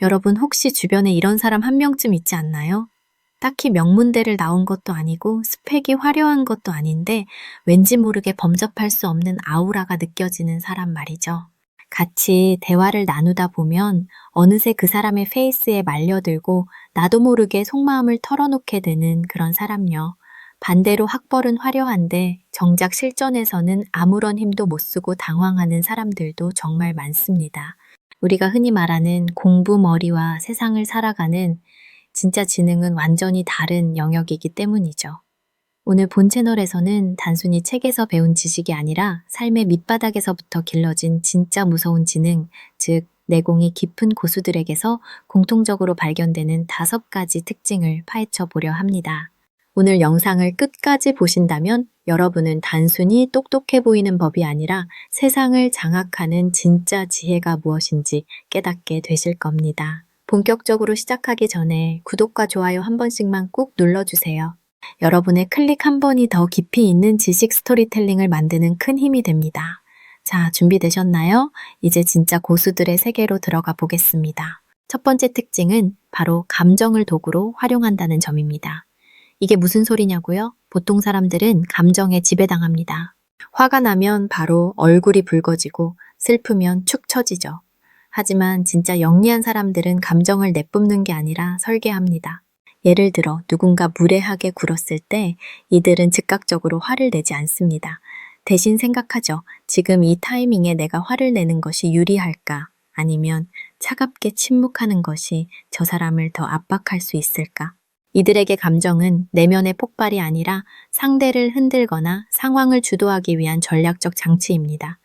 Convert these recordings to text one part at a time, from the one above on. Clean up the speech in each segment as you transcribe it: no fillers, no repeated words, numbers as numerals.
여러분 혹시 주변에 이런 사람 한 명쯤 있지 않나요? 딱히 명문대를 나온 것도 아니고 스펙이 화려한 것도 아닌데 왠지 모르게 범접할 수 없는 아우라가 느껴지는 사람 말이죠. 같이 대화를 나누다 보면 어느새 그 사람의 페이스에 말려들고 나도 모르게 속마음을 털어놓게 되는 그런 사람요. 반대로 학벌은 화려한데 정작 실전에서는 아무런 힘도 못 쓰고 당황하는 사람들도 정말 많습니다. 우리가 흔히 말하는 공부머리와 세상을 살아가는 진짜 지능은 완전히 다른 영역이기 때문이죠. 오늘 본 채널에서는 단순히 책에서 배운 지식이 아니라 삶의 밑바닥에서부터 길러진 진짜 무서운 지능, 즉 내공이 깊은 고수들에게서 공통적으로 발견되는 5가지 특징을 파헤쳐 보려 합니다. 오늘 영상을 끝까지 보신다면 여러분은 단순히 똑똑해 보이는 법이 아니라 세상을 장악하는 진짜 지혜가 무엇인지 깨닫게 되실 겁니다. 본격적으로 시작하기 전에 구독과 좋아요 한 번씩만 꾹 눌러주세요. 여러분의 클릭 한 번이 더 깊이 있는 지식 스토리텔링을 만드는 큰 힘이 됩니다. 자, 준비되셨나요? 이제 진짜 고수들의 세계로 들어가 보겠습니다. 첫 번째 특징은 바로 감정을 도구로 활용한다는 점입니다. 이게 무슨 소리냐고요? 보통 사람들은 감정에 지배당합니다. 화가 나면 바로 얼굴이 붉어지고 슬프면 축 처지죠. 하지만 진짜 영리한 사람들은 감정을 내뿜는 게 아니라 설계합니다. 예를 들어 누군가 무례하게 굴었을 때 이들은 즉각적으로 화를 내지 않습니다. 대신 생각하죠. 지금 이 타이밍에 내가 화를 내는 것이 유리할까? 아니면 차갑게 침묵하는 것이 저 사람을 더 압박할 수 있을까? 이들에게 감정은 내면의 폭발이 아니라 상대를 흔들거나 상황을 주도하기 위한 전략적 장치입니다.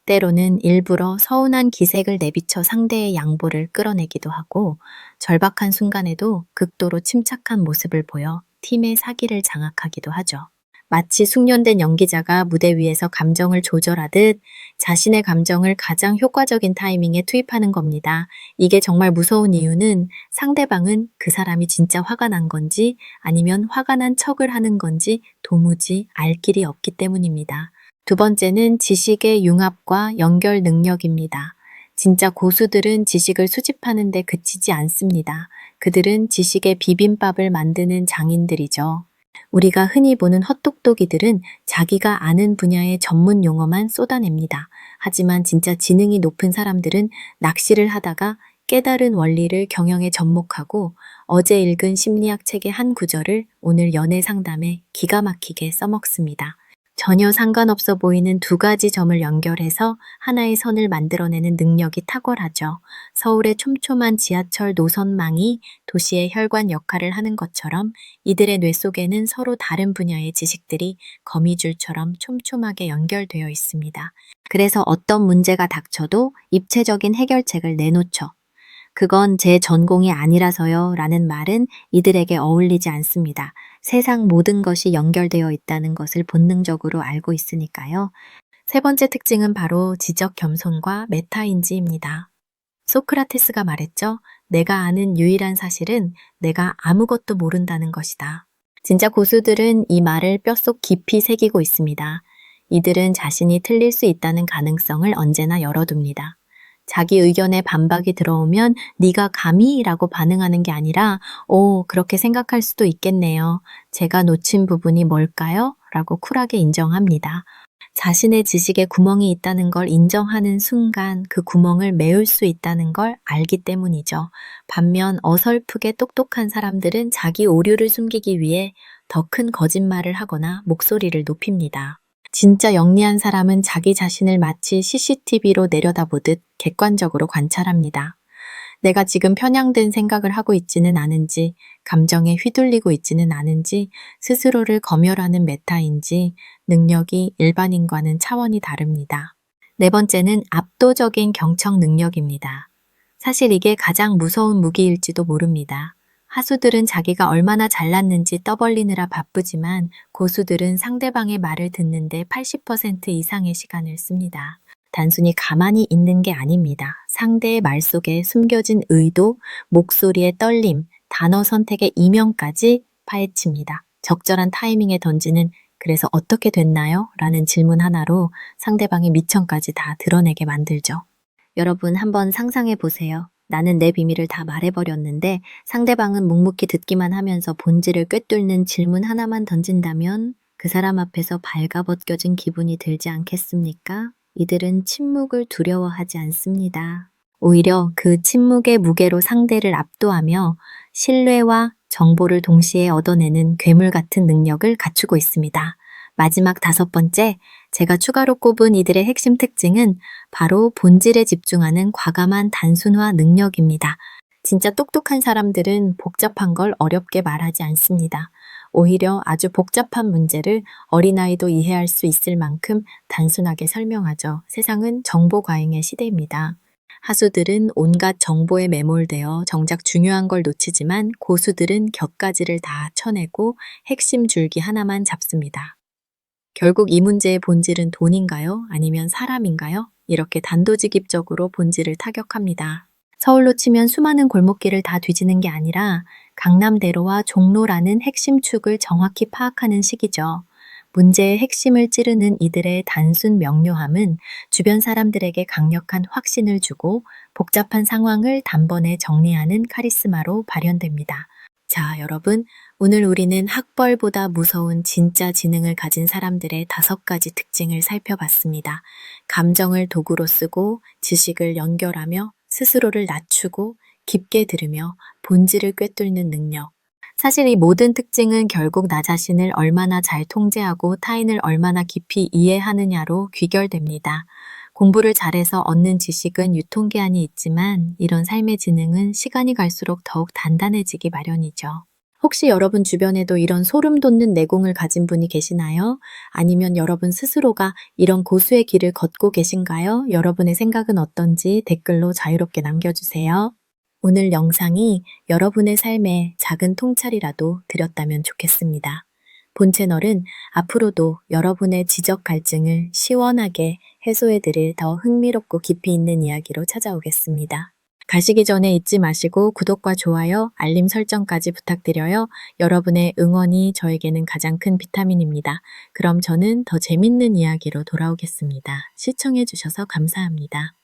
때로는 일부러 서운한 기색을 내비쳐 상대의 양보를 끌어내기도 하고 절박한 순간에도 극도로 침착한 모습을 보여 팀의 사기를 장악하기도 하죠. 마치 숙련된 연기자가 무대 위에서 감정을 조절하듯 자신의 감정을 가장 효과적인 타이밍에 투입하는 겁니다. 이게 정말 무서운 이유는 상대방은 그 사람이 진짜 화가 난 건지 아니면 화가 난 척을 하는 건지 도무지 알 길이 없기 때문입니다. 두 번째는 지식의 융합과 연결 능력입니다. 진짜 고수들은 지식을 수집하는 데 그치지 않습니다. 그들은 지식의 비빔밥을 만드는 장인들이죠. 우리가 흔히 보는 헛똑똑이들은 자기가 아는 분야의 전문 용어만 쏟아냅니다. 하지만 진짜 지능이 높은 사람들은 낚시를 하다가 깨달은 원리를 경영에 접목하고 어제 읽은 심리학 책의 한 구절을 오늘 연애 상담에 기가 막히게 써먹습니다. 전혀 상관없어 보이는 2가지 점을 연결해서 하나의 선을 만들어내는 능력이 탁월하죠. 서울의 촘촘한 지하철 노선망이 도시의 혈관 역할을 하는 것처럼 이들의 뇌 속에는 서로 다른 분야의 지식들이 거미줄처럼 촘촘하게 연결되어 있습니다. 그래서 어떤 문제가 닥쳐도 입체적인 해결책을 내놓죠. 그건 제 전공이 아니라서요 라는 말은 이들에게 어울리지 않습니다. 세상 모든 것이 연결되어 있다는 것을 본능적으로 알고 있으니까요. 세 번째 특징은 바로 지적 겸손과 메타인지입니다. 소크라테스가 말했죠. 내가 아는 유일한 사실은 내가 아무것도 모른다는 것이다. 진짜 고수들은 이 말을 뼛속 깊이 새기고 있습니다. 이들은 자신이 틀릴 수 있다는 가능성을 언제나 열어둡니다. 자기 의견에 반박이 들어오면 네가 감히? 라고 반응하는 게 아니라 그렇게 생각할 수도 있겠네요. 제가 놓친 부분이 뭘까요? 라고 쿨하게 인정합니다. 자신의 지식에 구멍이 있다는 걸 인정하는 순간 그 구멍을 메울 수 있다는 걸 알기 때문이죠. 반면 어설프게 똑똑한 사람들은 자기 오류를 숨기기 위해 더 큰 거짓말을 하거나 목소리를 높입니다. 진짜 영리한 사람은 자기 자신을 마치 CCTV로 내려다보듯 객관적으로 관찰합니다. 내가 지금 편향된 생각을 하고 있지는 않은지, 감정에 휘둘리고 있지는 않은지, 스스로를 검열하는 메타인지 능력이 일반인과는 차원이 다릅니다. 네 번째는 압도적인 경청 능력입니다. 사실 이게 가장 무서운 무기일지도 모릅니다. 하수들은 자기가 얼마나 잘났는지 떠벌리느라 바쁘지만 고수들은 상대방의 말을 듣는데 80% 이상의 시간을 씁니다. 단순히 가만히 있는 게 아닙니다. 상대의 말 속에 숨겨진 의도, 목소리의 떨림, 단어 선택의 이면까지 파헤칩니다. 적절한 타이밍에 던지는 그래서 어떻게 됐나요? 라는 질문 하나로 상대방의 미천까지 다 드러내게 만들죠. 여러분 한번 상상해 보세요. 나는 내 비밀을 다 말해버렸는데 상대방은 묵묵히 듣기만 하면서 본질을 꿰뚫는 질문 하나만 던진다면 그 사람 앞에서 발가벗겨진 기분이 들지 않겠습니까? 이들은 침묵을 두려워하지 않습니다. 오히려 그 침묵의 무게로 상대를 압도하며 신뢰와 정보를 동시에 얻어내는 괴물 같은 능력을 갖추고 있습니다. 마지막 5번째, 제가 추가로 꼽은 이들의 핵심 특징은 바로 본질에 집중하는 과감한 단순화 능력입니다. 진짜 똑똑한 사람들은 복잡한 걸 어렵게 말하지 않습니다. 오히려 아주 복잡한 문제를 어린아이도 이해할 수 있을 만큼 단순하게 설명하죠. 세상은 정보 과잉의 시대입니다. 하수들은 온갖 정보에 매몰되어 정작 중요한 걸 놓치지만 고수들은 곁가지를 다 쳐내고 핵심 줄기 하나만 잡습니다. 결국 이 문제의 본질은 돈인가요? 아니면 사람인가요? 이렇게 단도직입적으로 본질을 타격합니다. 서울로 치면 수많은 골목길을 다 뒤지는 게 아니라 강남대로와 종로라는 핵심 축을 정확히 파악하는 시기죠. 문제의 핵심을 찌르는 이들의 단순 명료함은 주변 사람들에게 강력한 확신을 주고 복잡한 상황을 단번에 정리하는 카리스마로 발현됩니다. 자, 여러분, 오늘 우리는 학벌보다 무서운 진짜 지능을 가진 사람들의 5가지 특징을 살펴봤습니다. 감정을 도구로 쓰고 지식을 연결하며 스스로를 낮추고 깊게 들으며 본질을 꿰뚫는 능력. 사실 이 모든 특징은 결국 나 자신을 얼마나 잘 통제하고 타인을 얼마나 깊이 이해하느냐로 귀결됩니다. 공부를 잘해서 얻는 지식은 유통기한이 있지만 이런 삶의 지능은 시간이 갈수록 더욱 단단해지기 마련이죠. 혹시 여러분 주변에도 이런 소름 돋는 내공을 가진 분이 계시나요? 아니면 여러분 스스로가 이런 고수의 길을 걷고 계신가요? 여러분의 생각은 어떤지 댓글로 자유롭게 남겨주세요. 오늘 영상이 여러분의 삶에 작은 통찰이라도 드렸다면 좋겠습니다. 본 채널은 앞으로도 여러분의 지적 갈증을 시원하게 해소해드릴 더 흥미롭고 깊이 있는 이야기로 찾아오겠습니다. 가시기 전에 잊지 마시고 구독과 좋아요, 알림 설정까지 부탁드려요. 여러분의 응원이 저에게는 가장 큰 비타민입니다. 그럼 저는 더 재밌는 이야기로 돌아오겠습니다. 시청해주셔서 감사합니다.